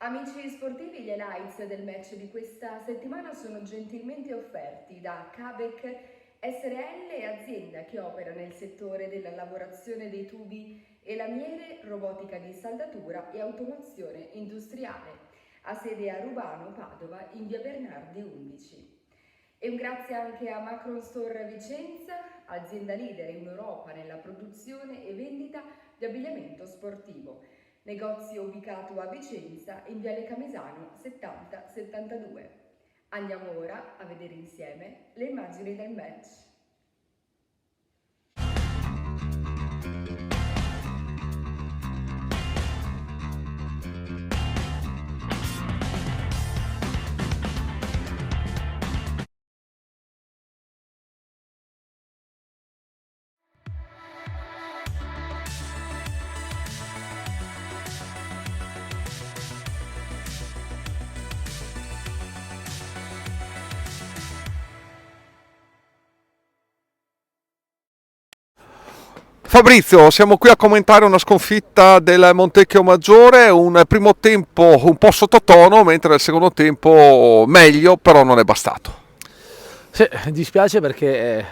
Amici sportivi, gli highlights del match di questa settimana sono gentilmente offerti da Cabec SRL, azienda che opera nel settore della lavorazione dei tubi e lamiere, robotica di saldatura e automazione industriale. Ha sede a Rubano, Padova, in via Bernardi 11. E un grazie anche a Macron Store Vicenza, azienda leader in Europa nella produzione e vendita di abbigliamento sportivo. Negozio ubicato a Vicenza in Viale Camisano 70-72. Andiamo ora a vedere insieme le immagini del match. Fabrizio, siamo qui a commentare una sconfitta del Montecchio Maggiore, un primo tempo un po' sottotono, mentre il secondo tempo meglio, però non è bastato. Sì, mi dispiace perché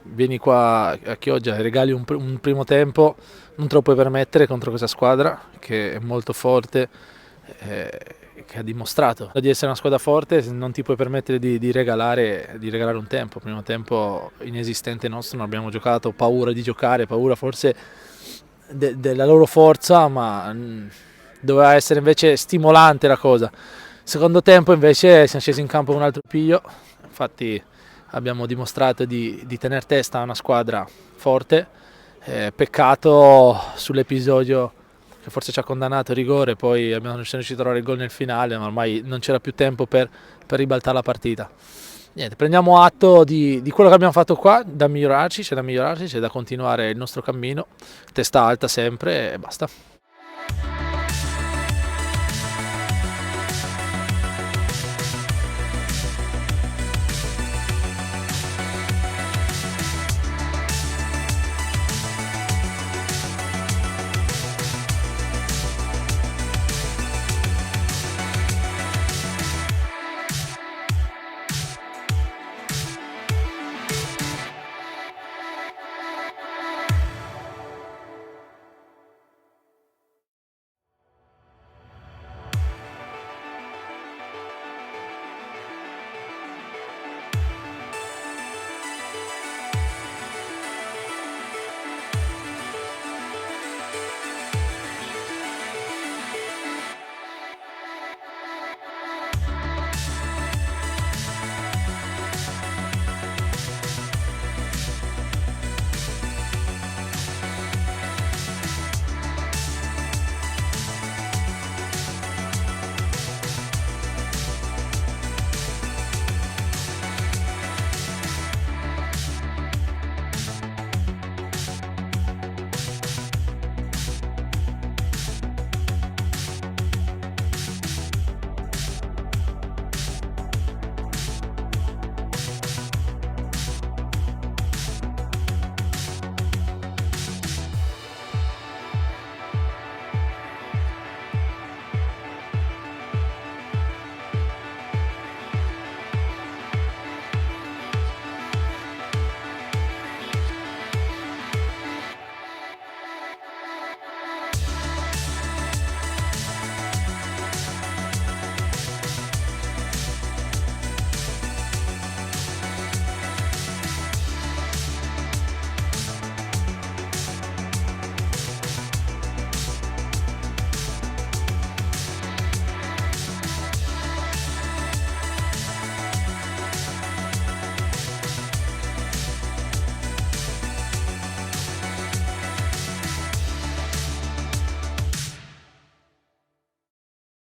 vieni qua a Chioggia e regali un primo tempo, non te lo puoi permettere contro questa squadra che è molto forte, che ha dimostrato di essere una squadra forte, non ti puoi permettere di regalare un tempo. Primo tempo inesistente nostro, non abbiamo giocato, paura di giocare, paura forse della loro forza, ma doveva essere invece stimolante la cosa. Secondo tempo invece siamo scesi in campo con un altro piglio, infatti abbiamo dimostrato di tenere testa a una squadra forte, peccato sull'episodio che forse ci ha condannato a rigore, poi siamo riusciti a trovare il gol nel finale, ma ormai non c'era più tempo per ribaltare la partita. Niente, prendiamo atto di quello che abbiamo fatto qua, da migliorarci, c'è da continuare il nostro cammino, testa alta sempre e basta.